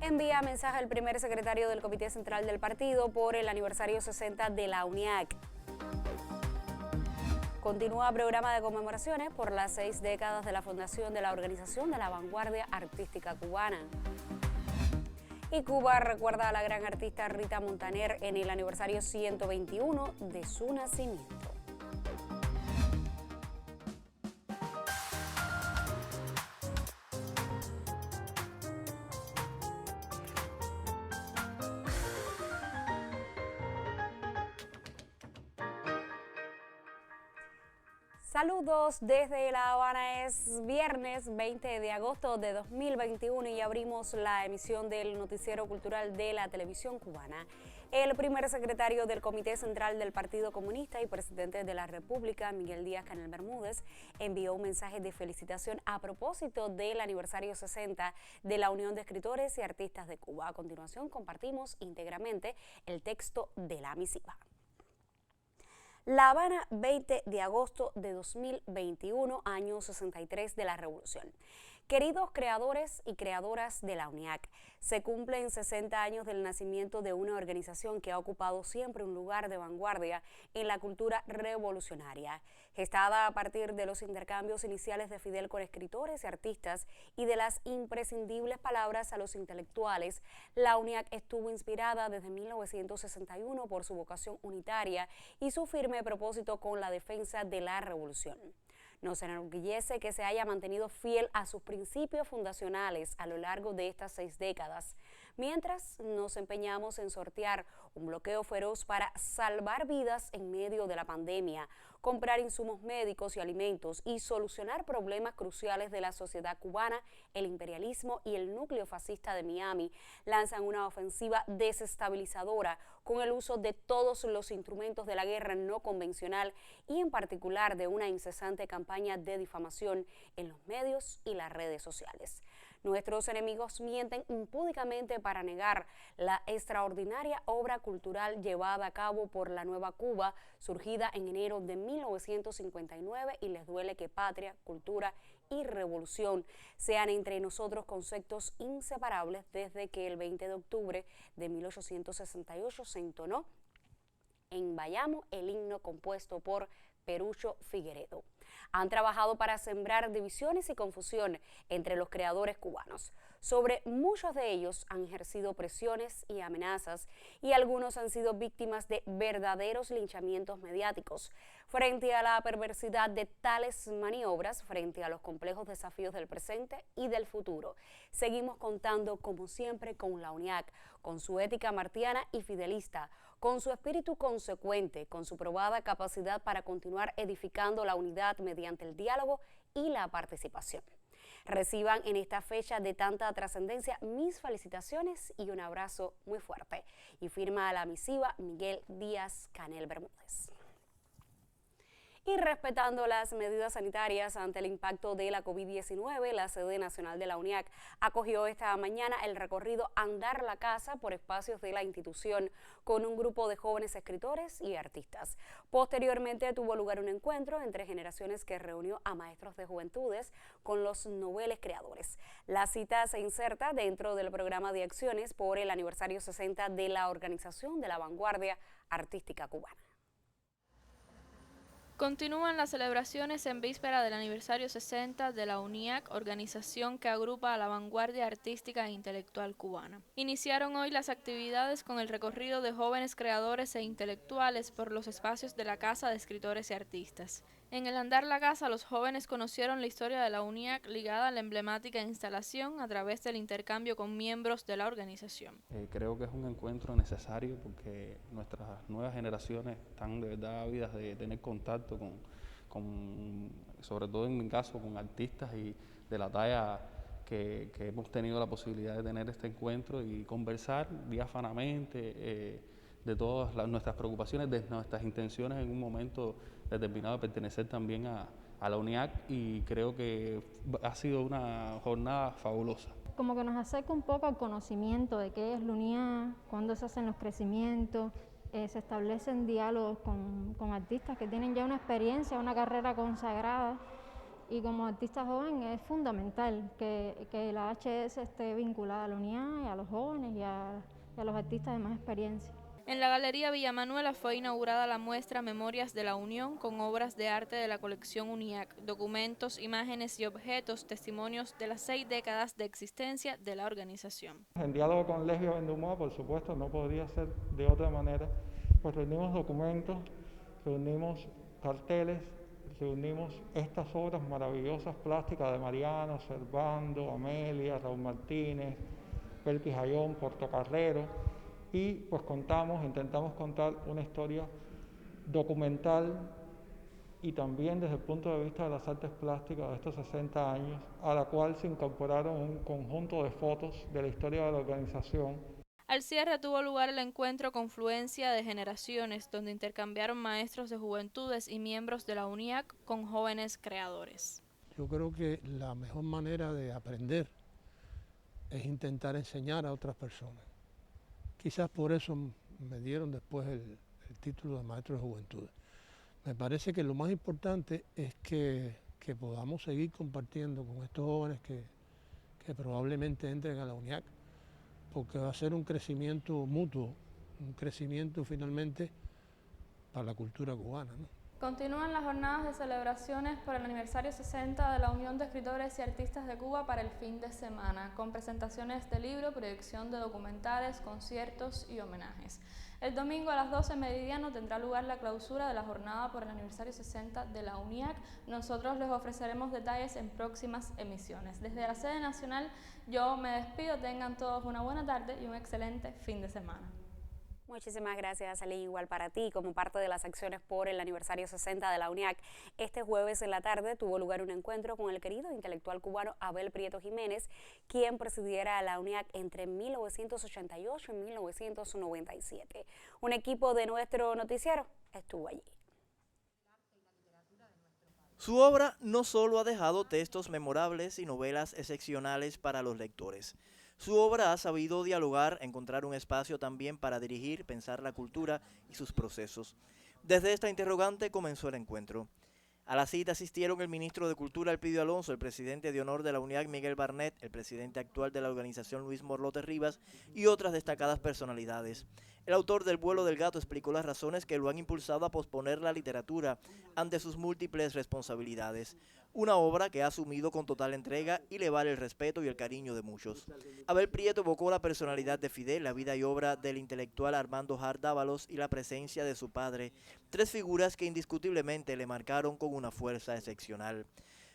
envía mensaje al primer secretario del Comité Central del partido por el aniversario 60 de la UNIAC. Continúa programa de conmemoraciones por las 6 décadas de la fundación de la Organización de la Vanguardia Artística Cubana. Y Cuba recuerda a la gran artista Rita Montaner en el aniversario 121 de su nacimiento. Saludos desde La Habana, es viernes 20 de agosto de 2021 y abrimos la emisión del noticiero cultural de la televisión cubana. El primer secretario del Comité Central del Partido Comunista y presidente de la República, Miguel Díaz-Canel Bermúdez, envió un mensaje de felicitación a propósito del aniversario 60 de la Unión de Escritores y Artistas de Cuba. A continuación compartimos íntegramente el texto de la misiva. La Habana, 20 de agosto de 2021, año 63 de la Revolución. Queridos creadores y creadoras de la UNIAC, se cumplen 60 años del nacimiento de una organización que ha ocupado siempre un lugar de vanguardia en la cultura revolucionaria. Gestada a partir de los intercambios iniciales de Fidel con escritores y artistas y de las imprescindibles palabras a los intelectuales, la UNIAC estuvo inspirada desde 1961 por su vocación unitaria y su firme propósito con la defensa de la revolución. Nos enorgullece que se haya mantenido fiel a sus principios fundacionales a lo largo de estas 6 décadas, mientras nos empeñamos en sortear un bloqueo feroz para salvar vidas en medio de la pandemia, comprar insumos médicos y alimentos y solucionar problemas cruciales de la sociedad cubana. El imperialismo y el núcleo fascista de Miami lanzan una ofensiva desestabilizadora con el uso de todos los instrumentos de la guerra no convencional y en particular de una incesante campaña de difamación en los medios y las redes sociales. Nuestros enemigos mienten impúdicamente para negar la extraordinaria obra cultural llevada a cabo por la Nueva Cuba, surgida en enero de 1959, y les duele que patria, cultura y revolución sean entre nosotros conceptos inseparables desde que el 20 de octubre de 1868 se entonó en Bayamo el himno compuesto por Perucho Figueredo. Han trabajado para sembrar divisiones y confusión entre los creadores cubanos. Sobre muchos de ellos han ejercido presiones y amenazas y algunos han sido víctimas de verdaderos linchamientos mediáticos. Frente a la perversidad de tales maniobras, frente a los complejos desafíos del presente y del futuro, seguimos contando como siempre con la UNIAC, con su ética martiana y fidelista, con su espíritu consecuente, con su probada capacidad para continuar edificando la unidad mediante el diálogo y la participación. Reciban en esta fecha de tanta trascendencia mis felicitaciones y un abrazo muy fuerte. Y firma la misiva Miguel Díaz-Canel Bermúdez. Y respetando las medidas sanitarias ante el impacto de la COVID-19, la sede nacional de la UNIAC acogió esta mañana el recorrido Andar la Casa por espacios de la institución con un grupo de jóvenes escritores y artistas. Posteriormente tuvo lugar un encuentro entre generaciones que reunió a maestros de juventudes con los noveles creadores. La cita se inserta dentro del programa de acciones por el aniversario 60 de la Organización de la Vanguardia Artística Cubana. Continúan las celebraciones en víspera del aniversario 60 de la UNIAC, organización que agrupa a la vanguardia artística e intelectual cubana. Iniciaron hoy las actividades con el recorrido de jóvenes creadores e intelectuales por los espacios de la Casa de Escritores y Artistas. En el Andar la Casa, los jóvenes conocieron la historia de la UNIAC ligada a la emblemática instalación a través del intercambio con miembros de la organización. Creo que es un encuentro necesario porque nuestras nuevas generaciones están de verdad ávidas de tener contacto con, sobre todo en mi caso, con artistas y de la talla que hemos tenido la posibilidad de tener este encuentro y conversar diáfanamente de todas nuestras preocupaciones, de nuestras intenciones en un momento determinado de pertenecer también a la UNIAC, y creo que ha sido una jornada fabulosa. Como que nos acerca un poco al conocimiento de qué es la UNIAC, cuándo se hacen los crecimientos, se establecen diálogos con artistas que tienen ya una experiencia, una carrera consagrada, y como artista joven es fundamental que la HS esté vinculada a la UNIAC y a los jóvenes y a los artistas de más experiencia. En la Galería Villa Manuela fue inaugurada la muestra Memorias de la Unión con obras de arte de la colección UNIAC, documentos, imágenes y objetos, testimonios de las 6 décadas de existencia de la organización. En diálogo con Legio Bendumoa, por supuesto, no podría ser de otra manera, pues reunimos documentos, reunimos carteles, reunimos estas obras maravillosas plásticas de Mariano, Servando, Amelia, Raúl Martínez, Pelpi Jayón, Portocarrero, y pues intentamos contar una historia documental y también desde el punto de vista de las artes plásticas de estos 60 años, a la cual se incorporaron un conjunto de fotos de la historia de la organización. Al cierre tuvo lugar el encuentro Confluencia de Generaciones, donde intercambiaron maestros de juventudes y miembros de la UNIAC con jóvenes creadores. Yo creo que la mejor manera de aprender es intentar enseñar a otras personas. Quizás por eso me dieron después el título de maestro de juventudes. Me parece que lo más importante es que podamos seguir compartiendo con estos jóvenes que probablemente entren a la UNIAC, porque va a ser un crecimiento mutuo, un crecimiento finalmente para la cultura cubana, ¿no? Continúan las jornadas de celebraciones por el aniversario 60 de la Unión de Escritores y Artistas de Cuba para el fin de semana, con presentaciones de libro, proyección de documentales, conciertos y homenajes. El domingo a las 12 meridiano tendrá lugar la clausura de la jornada por el aniversario 60 de la UNIAC. Nosotros les ofreceremos detalles en próximas emisiones. Desde la sede nacional yo me despido, tengan todos una buena tarde y un excelente fin de semana. Muchísimas gracias, Ali. Igual para ti, como parte de las acciones por el aniversario 60 de la UNIAC, este jueves en la tarde tuvo lugar un encuentro con el querido intelectual cubano Abel Prieto Jiménez, quien presidiera a la UNIAC entre 1988 y 1997. Un equipo de nuestro noticiero estuvo allí. Su obra no solo ha dejado textos memorables y novelas excepcionales para los lectores. Su obra ha sabido dialogar, encontrar un espacio también para dirigir, pensar la cultura y sus procesos. Desde esta interrogante comenzó el encuentro. A la cita asistieron el ministro de Cultura Elpidio Alonso, el presidente de honor de la UNIAC Miguel Barnett, el presidente actual de la organización Luis Morlote Rivas y otras destacadas personalidades. El autor del Vuelo del Gato explicó las razones que lo han impulsado a posponer la literatura ante sus múltiples responsabilidades. Una obra que ha asumido con total entrega y le vale el respeto y el cariño de muchos. Abel Prieto evocó la personalidad de Fidel, la vida y obra del intelectual Armando Jar Dávalos y la presencia de su padre, tres figuras que indiscutiblemente le marcaron con una fuerza excepcional.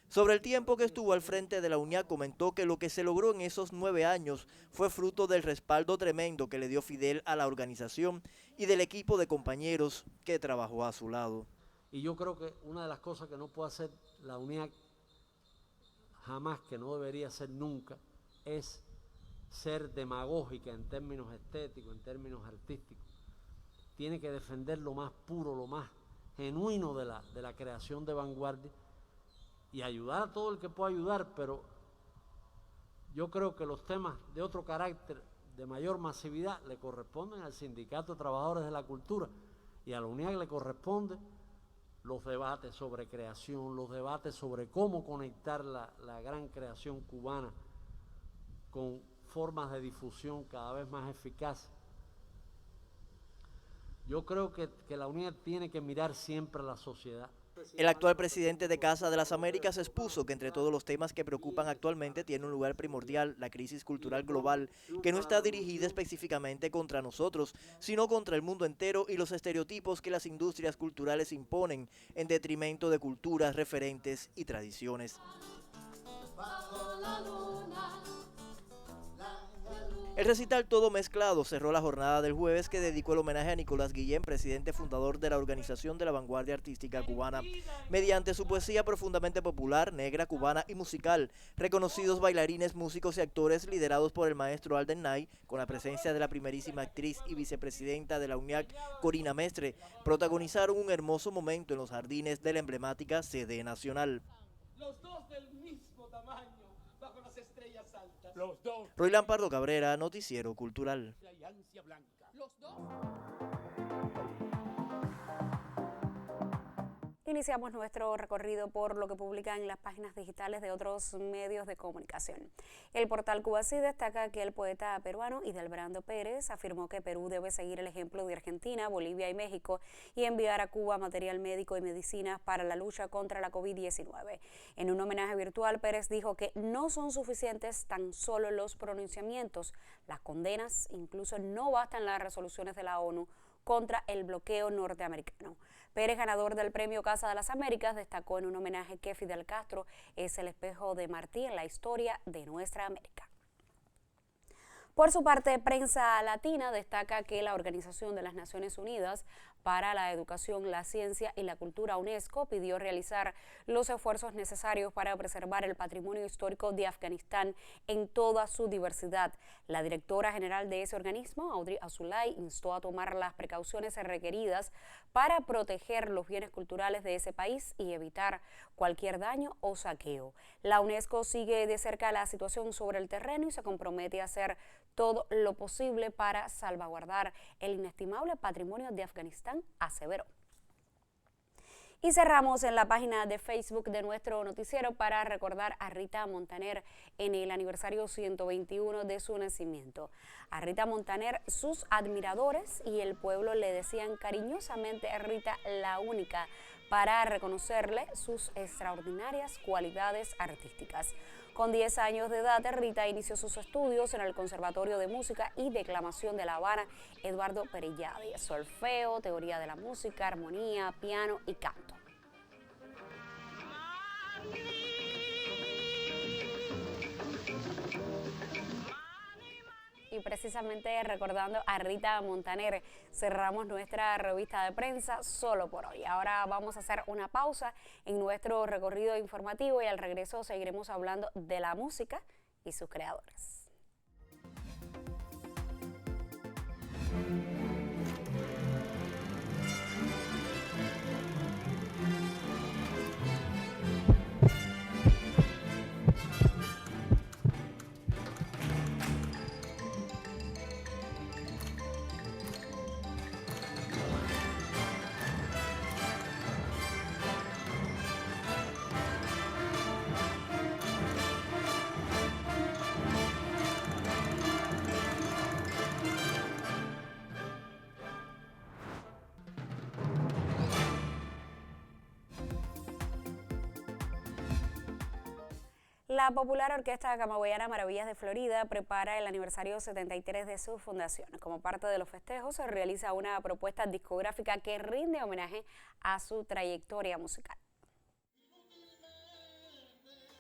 Sobre el tiempo que estuvo al frente de la UNIAC comentó que lo que se logró en esos 9 años fue fruto del respaldo tremendo que le dio Fidel a la organización y del equipo de compañeros que trabajó a su lado. Y yo creo que una de las cosas que no puede hacer la UNIAC jamás, que no debería hacer nunca, es ser demagógica en términos estéticos, en términos artísticos. Tiene que defender lo más puro, lo más genuino de la creación de vanguardia y ayudar a todo el que pueda ayudar, pero yo creo que los temas de otro carácter, de mayor masividad, le corresponden al Sindicato de Trabajadores de la Cultura y a la UNIAC le corresponde los debates sobre creación, los debates sobre cómo conectar la gran creación cubana con formas de difusión cada vez más eficaces. Yo creo que la UNIAC tiene que mirar siempre a la sociedad. El actual presidente de Casa de las Américas expuso que entre todos los temas que preocupan actualmente tiene un lugar primordial la crisis cultural global, que no está dirigida específicamente contra nosotros, sino contra el mundo entero y los estereotipos que las industrias culturales imponen en detrimento de culturas, referentes y tradiciones. El recital Todo Mezclado cerró la jornada del jueves, que dedicó el homenaje a Nicolás Guillén, presidente fundador de la Organización de la Vanguardia Artística Cubana, mediante su poesía profundamente popular, negra, cubana y musical. Reconocidos bailarines, músicos y actores liderados por el maestro Alden Nay, con la presencia de la primerísima actriz y vicepresidenta de la UNIAC, Corina Mestre, protagonizaron un hermoso momento en los jardines de la emblemática sede nacional. Los dos del mismo tamaño, bajo las estrellas altas. Los dos. Roilán Pardo Cabrera, Noticiero Cultural. Los dos. Iniciamos nuestro recorrido por lo que publican en las páginas digitales de otros medios de comunicación. El portal Cuba Sí destaca que el poeta peruano Idalbrando Pérez afirmó que Perú debe seguir el ejemplo de Argentina, Bolivia y México y enviar a Cuba material médico y medicinas para la lucha contra la COVID-19. En un homenaje virtual, Pérez dijo que no son suficientes tan solo los pronunciamientos, las condenas, incluso no bastan las resoluciones de la ONU contra el bloqueo norteamericano. Pérez, ganador del premio Casa de las Américas, destacó en un homenaje que Fidel Castro es el espejo de Martí en la historia de nuestra América. Por su parte, Prensa Latina destaca que la Organización de las Naciones Unidas para la Educación, la Ciencia y la Cultura, UNESCO, pidió realizar los esfuerzos necesarios para preservar el patrimonio histórico de Afganistán en toda su diversidad. La directora general de ese organismo, Audrey Azoulay, instó a tomar las precauciones requeridas para proteger los bienes culturales de ese país y evitar cualquier daño o saqueo. La UNESCO sigue de cerca la situación sobre el terreno y se compromete a hacer todo lo posible para salvaguardar el inestimable patrimonio de Afganistán, aseveró. Y cerramos en la página de Facebook de nuestro noticiero para recordar a Rita Montaner en el aniversario 121 de su nacimiento. A Rita Montaner, sus admiradores y el pueblo le decían cariñosamente a Rita la única, para reconocerle sus extraordinarias cualidades artísticas. Con 10 años de edad, Rita inició sus estudios en el Conservatorio de Música y Declamación de La Habana, Eduardo Perellade, solfeo, teoría de la música, armonía, piano y canto. Y precisamente recordando a Rita Montaner, cerramos nuestra revista de prensa solo por hoy. Ahora vamos a hacer una pausa en nuestro recorrido informativo y al regreso seguiremos hablando de la música y sus creadores. La popular orquesta camagüeyana Maravillas de Florida prepara el aniversario 73 de su fundación. Como parte de los festejos se realiza una propuesta discográfica que rinde homenaje a su trayectoria musical.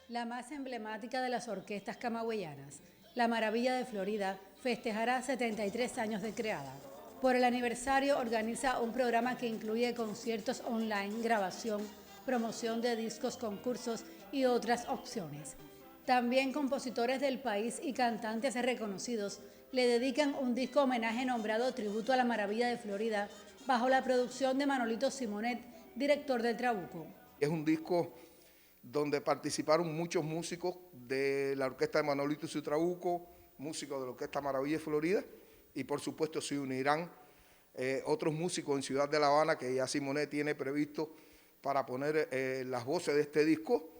La más emblemática de las orquestas camagüeyanas, la Maravilla de Florida, festejará 73 años de creada. Por el aniversario organiza un programa que incluye conciertos online, grabación, promoción de discos, concursos y otras opciones. También compositores del país y cantantes reconocidos le dedican un disco homenaje nombrado Tributo a la Maravilla de Florida, bajo la producción de Manolito Simonet, director del Trabuco. Es un disco donde participaron muchos músicos de la orquesta de Manolito y su Trabuco, músicos de la orquesta Maravilla de Florida, y por supuesto se unirán otros músicos en Ciudad de La Habana que ya Simonet tiene previsto para poner las voces de este disco,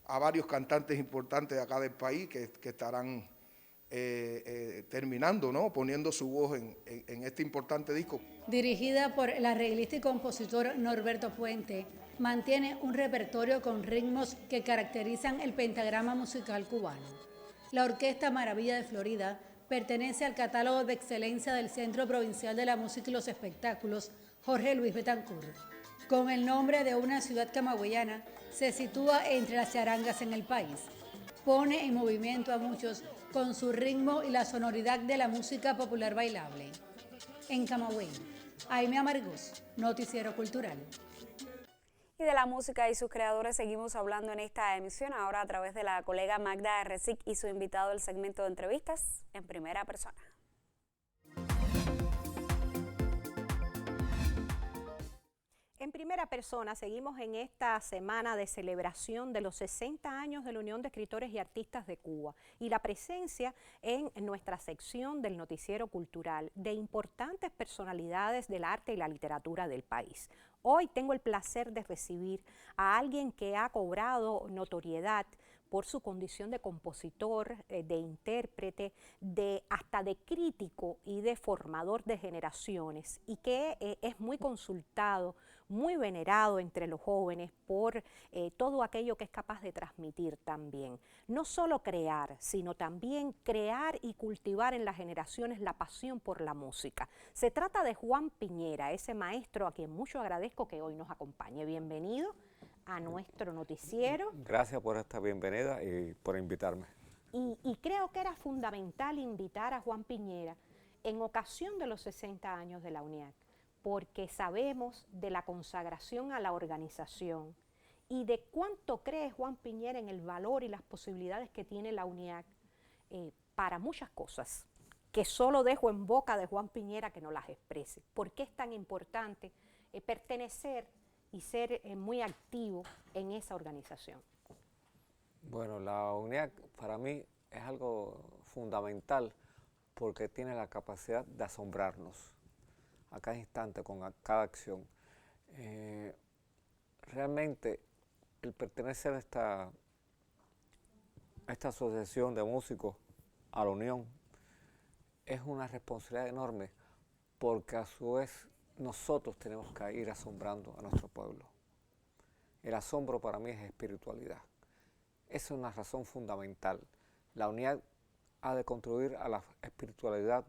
a varios cantantes importantes de acá del país que estarán terminando, ¿no?, poniendo su voz en este importante disco. Dirigida por el arreglista y compositor Norberto Puente, mantiene un repertorio con ritmos que caracterizan el pentagrama musical cubano. La Orquesta Maravilla de Florida pertenece al catálogo de excelencia del Centro Provincial de la Música y los Espectáculos, Jorge Luis Betancourt. Con el nombre de una ciudad camagüeyana, se sitúa entre las charangas en el país. Pone en movimiento a muchos con su ritmo y la sonoridad de la música popular bailable. En Camagüey, Aime Amargós, Noticiero Cultural. Y de la música y sus creadores seguimos hablando en esta emisión, ahora a través de la colega Magda Recic y su invitado del segmento de entrevistas en primera persona. En primera persona seguimos en esta semana de celebración de los 60 años de la Unión de Escritores y Artistas de Cuba y la presencia en nuestra sección del Noticiero Cultural de importantes personalidades del arte y la literatura del país. Hoy tengo el placer de recibir a alguien que ha cobrado notoriedad por su condición de compositor, de intérprete, hasta de crítico y de formador de generaciones, y que es muy consultado, muy venerado entre los jóvenes por todo aquello que es capaz de transmitir también. No solo crear, sino también crear y cultivar en las generaciones la pasión por la música. Se trata de Juan Piñera, ese maestro a quien mucho agradezco que hoy nos acompañe. Bienvenido a nuestro noticiero. Gracias por esta bienvenida y por invitarme. Y creo que era fundamental invitar a Juan Piñera en ocasión de los 60 años de la UNIAC, porque sabemos de la consagración a la organización y de cuánto cree Juan Piñera en el valor y las posibilidades que tiene la UNIAC para muchas cosas, que solo dejo en boca de Juan Piñera que nos las exprese. ¿Por qué es tan importante pertenecer y ser muy activo en esa organización? Bueno, la UNIAC para mí es algo fundamental porque tiene la capacidad de asombrarnos a cada instante, con cada acción. Realmente el pertenecer a esta asociación de músicos, a la Unión, es una responsabilidad enorme porque a su vez nosotros tenemos que ir asombrando a nuestro pueblo. El asombro para mí es espiritualidad. Esa es una razón fundamental. La unidad ha de contribuir a la espiritualidad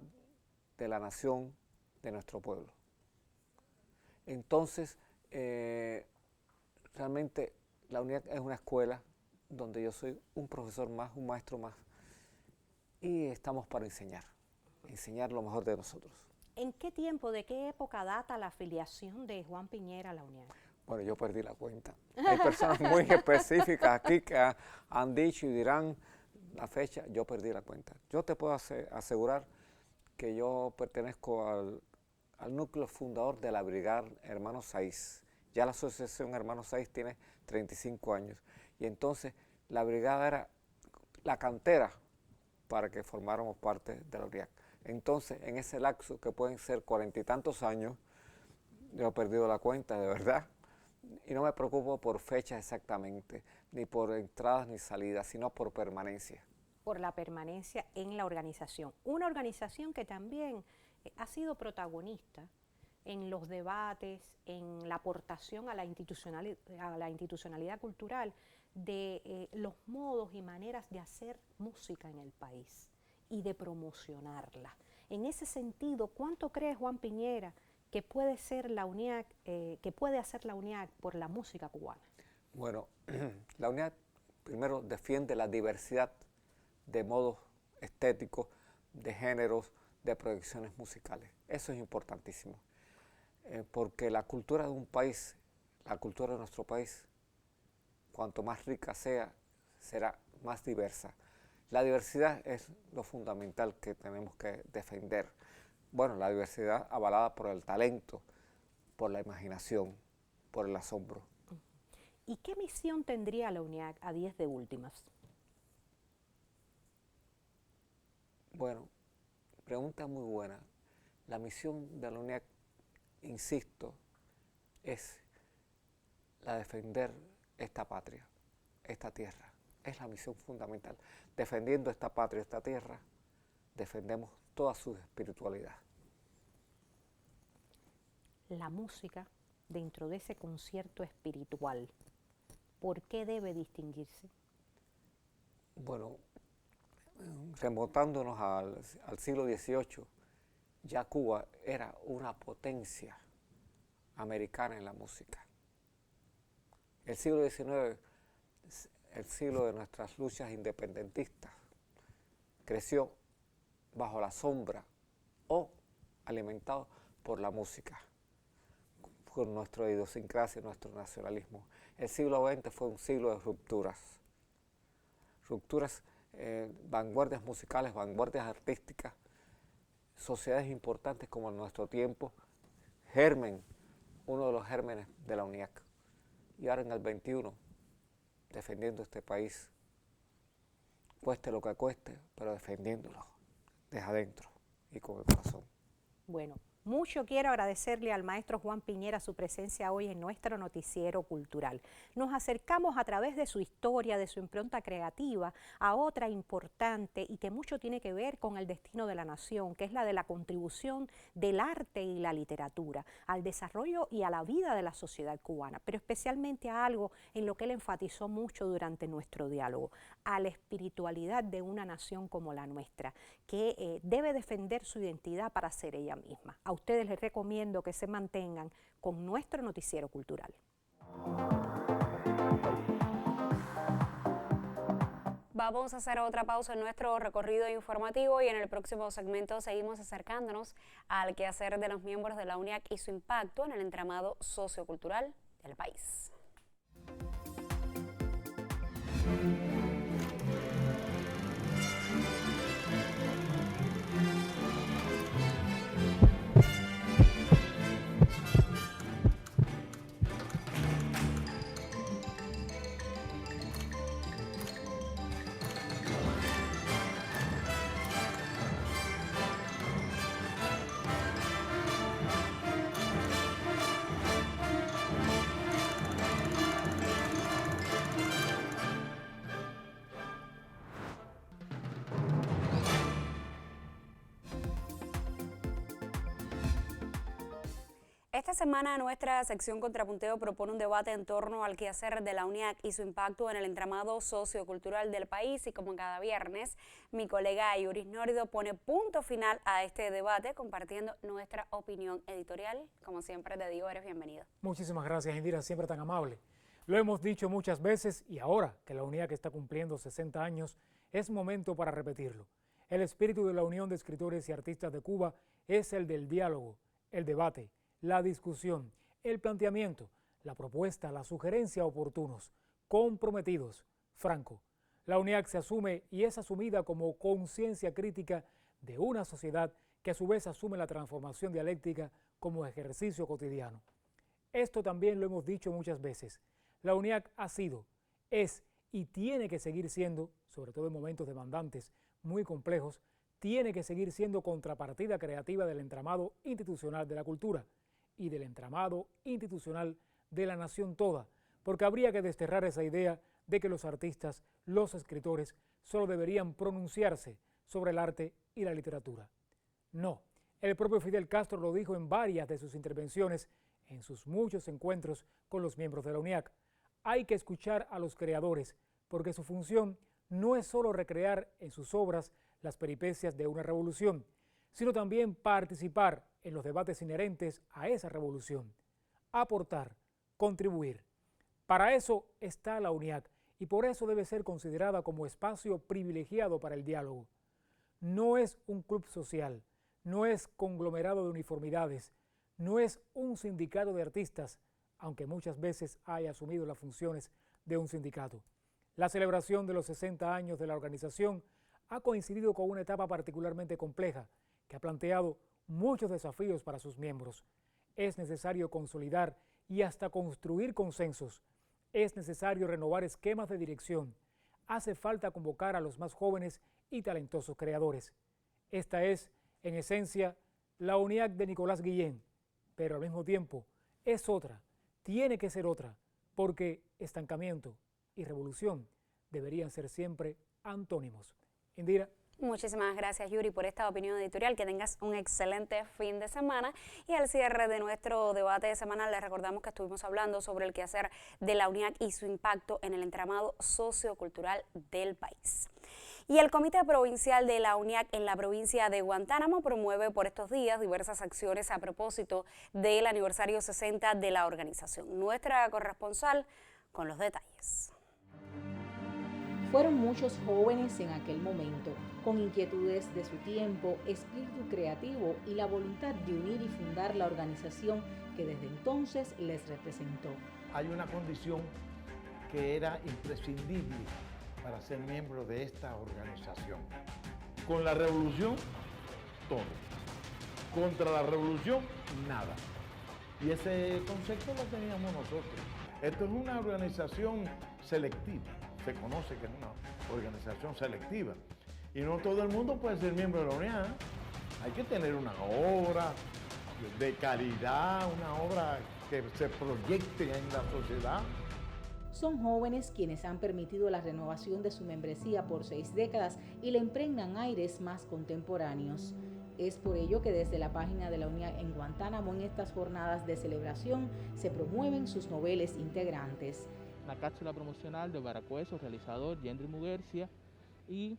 de la nación, de nuestro pueblo. Entonces, realmente la unidad es una escuela donde yo soy un profesor más, un maestro más, y estamos para enseñar lo mejor de nosotros. ¿En qué tiempo, de qué época data la afiliación de Juan Piñera a la UNIAC? Bueno, yo perdí la cuenta. Hay personas muy específicas aquí que han dicho y dirán la fecha, yo perdí la cuenta. Yo te puedo asegurar que yo pertenezco al núcleo fundador de la Brigada Hermanos Saiz. Ya la asociación Hermanos Saiz tiene 35 años. Y entonces la brigada era la cantera para que formáramos parte de la UNIAC. Entonces, en ese lapso, que pueden ser 40 y tantos años, yo he perdido la cuenta, de verdad, y no me preocupo por fechas exactamente, ni por entradas ni salidas, sino por permanencia. Por la permanencia en la organización. Una organización que también ha sido protagonista en los debates, en la aportación a la institucionalidad cultural de los modos y maneras de hacer música en el país y de promocionarla. En ese sentido, ¿cuánto cree Juan Piñera que puede ser la UNIAC, que puede hacer la UNIAC por la música cubana? Bueno, la UNIAC primero defiende la diversidad de modos estéticos, de géneros, de proyecciones musicales. Eso es importantísimo, porque la cultura de un país, la cultura de nuestro país, cuanto más rica sea, será más diversa. La diversidad es lo fundamental que tenemos que defender. Bueno, la diversidad avalada por el talento, por la imaginación, por el asombro. ¿Y qué misión tendría la UNIAC a 10 de últimas? Bueno, pregunta muy buena. La misión de la UNIAC, insisto, es la de defender esta patria, esta tierra. Es la misión fundamental. Defendiendo esta patria, esta tierra, defendemos toda su espiritualidad. La música dentro de ese concierto espiritual, ¿por qué debe distinguirse? Bueno, remontándonos al siglo XVIII, ya Cuba era una potencia americana en la música. El siglo XIX, el siglo de nuestras luchas independentistas, creció bajo la sombra o alimentado por la música, por nuestra idiosincrasia, nuestro nacionalismo. El siglo XX fue un siglo de rupturas, vanguardias musicales, vanguardias artísticas, sociedades importantes como en nuestro tiempo, uno de los gérmenes de la UNIAC. Y ahora en el XXI, defendiendo este país, cueste lo que cueste, pero defendiéndolo desde adentro y con el corazón. Bueno, Mucho quiero agradecerle al maestro Juan Piñera su presencia hoy en nuestro noticiero cultural. Nos acercamos a través de su historia, de su impronta creativa, a otra importante y que mucho tiene que ver con el destino de la nación, que es la de la contribución del arte y la literatura al desarrollo y a la vida de la sociedad cubana, pero especialmente a algo en lo que él enfatizó mucho durante nuestro diálogo, a la espiritualidad de una nación como la nuestra, que debe defender su identidad para ser ella misma. A ustedes les recomiendo que se mantengan con nuestro noticiero cultural. Vamos a hacer otra pausa en nuestro recorrido informativo y en el próximo segmento seguimos acercándonos al quehacer de los miembros de la UNIAC y su impacto en el entramado sociocultural del país. Esta semana nuestra sección Contrapunteo propone un debate en torno al quehacer de la UNIAC y su impacto en el entramado sociocultural del país, y como cada viernes, mi colega Yuris Norido pone punto final a este debate compartiendo nuestra opinión editorial. Como siempre te digo, eres bienvenido. Muchísimas gracias, Indira, siempre tan amable. Lo hemos dicho muchas veces y ahora que la UNIAC está cumpliendo 60 años, es momento para repetirlo. El espíritu de la Unión de Escritores y Artistas de Cuba es el del diálogo, el debate, la discusión, el planteamiento, la propuesta, la sugerencia oportunos, comprometidos, franco. La UNIAC se asume y es asumida como conciencia crítica de una sociedad que a su vez asume la transformación dialéctica como ejercicio cotidiano. Esto también lo hemos dicho muchas veces. La UNIAC ha sido, es y tiene que seguir siendo, sobre todo en momentos demandantes, muy complejos, tiene que seguir siendo contrapartida creativa del entramado institucional de la cultura y del entramado institucional de la nación toda, porque habría que desterrar esa idea de que los artistas, los escritores, solo deberían pronunciarse sobre el arte y la literatura. No, el propio Fidel Castro lo dijo en varias de sus intervenciones, en sus muchos encuentros con los miembros de la UNIAC. Hay que escuchar a los creadores, porque su función no es solo recrear en sus obras las peripecias de una revolución, sino también participar en los debates inherentes a esa revolución, aportar, contribuir. Para eso está la UNIAC y por eso debe ser considerada como espacio privilegiado para el diálogo. No es un club social, no es conglomerado de uniformidades, no es un sindicato de artistas, aunque muchas veces haya asumido las funciones de un sindicato. La celebración de los 60 años de la organización ha coincidido con una etapa particularmente compleja que ha planteado muchos desafíos para sus miembros. Es necesario consolidar y hasta construir consensos. Es necesario renovar esquemas de dirección. Hace falta convocar a los más jóvenes y talentosos creadores. Esta es, en esencia, la UNIAC de Nicolás Guillén, pero al mismo tiempo es otra, tiene que ser otra, porque estancamiento y revolución deberían ser siempre antónimos. Indira. Muchísimas gracias, Yuri, por esta opinión editorial. Que tengas un excelente fin de semana. Y al cierre de nuestro debate de semana les recordamos que estuvimos hablando sobre el quehacer de la UNIAC y su impacto en el entramado sociocultural del país. Y el Comité Provincial de la UNIAC en la provincia de Guantánamo promueve por estos días diversas acciones a propósito del aniversario 60 de la organización. Nuestra corresponsal con los detalles. Fueron muchos jóvenes en aquel momento, con inquietudes de su tiempo, espíritu creativo y la voluntad de unir y fundar la organización que desde entonces les representó. Hay una condición que era imprescindible para ser miembro de esta organización. Con la revolución, todo. Contra la revolución, nada. Y ese concepto lo teníamos nosotros. Esto es una organización selectiva. Se conoce que es una organización selectiva. Y no todo el mundo puede ser miembro de la UNIAC. Hay que tener una obra, de calidad, una obra que se proyecte en la sociedad. Son jóvenes quienes han permitido la renovación de su membresía por 6 décadas y le impregnan aires más contemporáneos. Es por ello que desde la página de la UNIAC en Guantánamo, en estas jornadas de celebración, se promueven sus noveles integrantes. La cápsula promocional de Baracueso, realizador Yendri Muguercia, y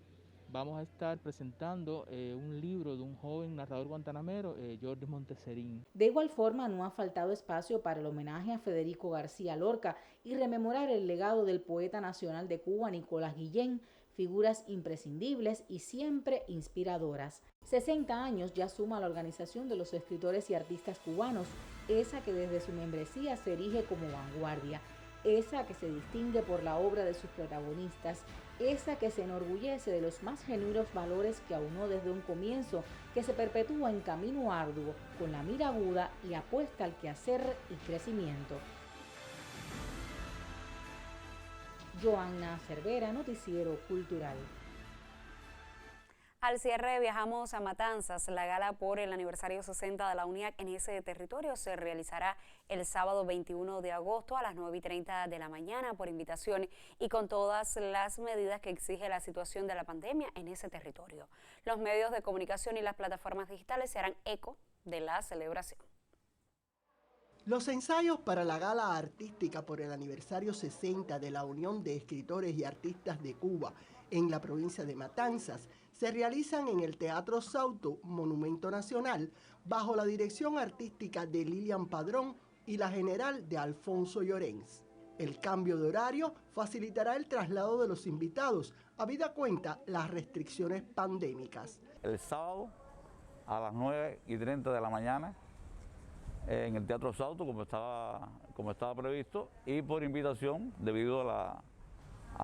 vamos a estar presentando un libro de un joven narrador guantanamero, Jordi Monteserín. De igual forma, no ha faltado espacio para el homenaje a Federico García Lorca y rememorar el legado del poeta nacional de Cuba, Nicolás Guillén, figuras imprescindibles y siempre inspiradoras. 60 años ya suma la Organización de los Escritores y Artistas Cubanos, esa que desde su membresía se erige como vanguardia, esa que se distingue por la obra de sus protagonistas, esa que se enorgullece de los más genuinos valores que aunó desde un comienzo, que se perpetúa en camino arduo, con la mira aguda y apuesta al quehacer y crecimiento. Joanna Cervera, Noticiero Cultural. Al cierre viajamos a Matanzas. La gala por el aniversario 60 de la UNIAC en ese territorio se realizará el sábado 21 de agosto a las 9:30 de la mañana por invitación y con todas las medidas que exige la situación de la pandemia en ese territorio. Los medios de comunicación y las plataformas digitales se harán eco de la celebración. Los ensayos para la gala artística por el aniversario 60 de la Unión de Escritores y Artistas de Cuba en la provincia de Matanzas se realizan en el Teatro Sauto, Monumento Nacional, bajo la dirección artística de Lilian Padrón y la general de Alfonso Llorens. El cambio de horario facilitará el traslado de los invitados, habida cuenta las restricciones pandémicas. El sábado a las 9:30 de la mañana en el Teatro Sauto, como estaba previsto, y por invitación debido a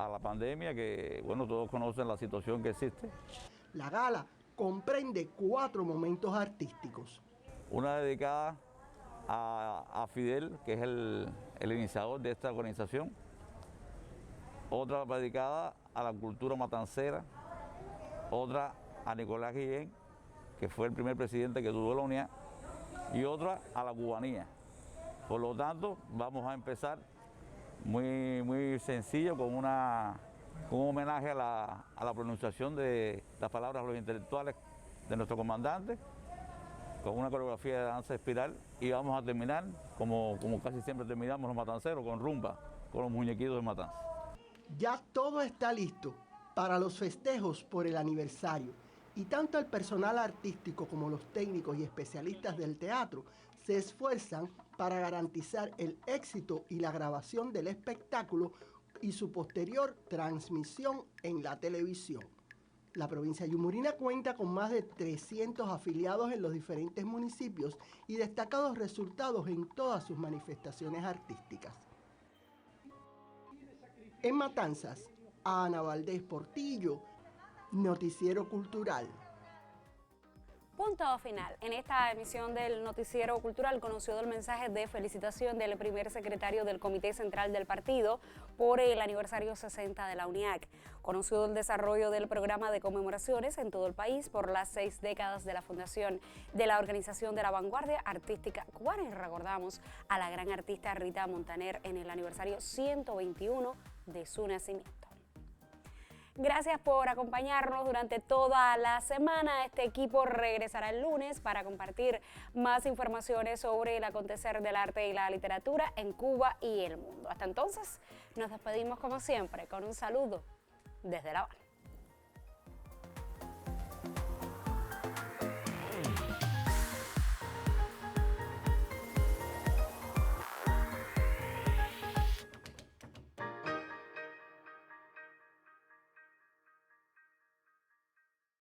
la pandemia, que bueno, todos conocen la situación que existe. La gala comprende 4 momentos artísticos. Una dedicada a Fidel, que es el iniciador de esta organización. Otra dedicada a la cultura matancera. Otra a Nicolás Guillén, que fue el primer presidente que tuvo la UNIAC. Y otra a la cubanía. Por lo tanto, vamos a empezar muy sencillo con un homenaje a la pronunciación de las palabras de los intelectuales de nuestro comandante, con una coreografía de danza espiral, y vamos a terminar, como casi siempre terminamos los matanceros, con rumba, con los muñequitos de matanza. Ya todo está listo para los festejos por el aniversario. Y tanto el personal artístico como los técnicos y especialistas del teatro se esfuerzan para garantizar el éxito y la grabación del espectáculo y su posterior transmisión en la televisión. La provincia de Yumurina cuenta con más de 300 afiliados en los diferentes municipios y destacados resultados en todas sus manifestaciones artísticas. En Matanzas, Ana Valdés Portillo, Noticiero Cultural. Punto final. En esta emisión del Noticiero Cultural conoció el mensaje de felicitación del primer secretario del Comité Central del Partido por el aniversario 60 de la UNIAC. Conoció el desarrollo del programa de conmemoraciones en todo el país por las 6 décadas de la fundación de la Organización de la Vanguardia Artística Cubana. Y recordamos a la gran artista Rita Montaner en el aniversario 121 de su nacimiento. Gracias por acompañarnos durante toda la semana. Este equipo regresará el lunes para compartir más informaciones sobre el acontecer del arte y la literatura en Cuba y el mundo. Hasta entonces, nos despedimos como siempre con un saludo desde La Habana.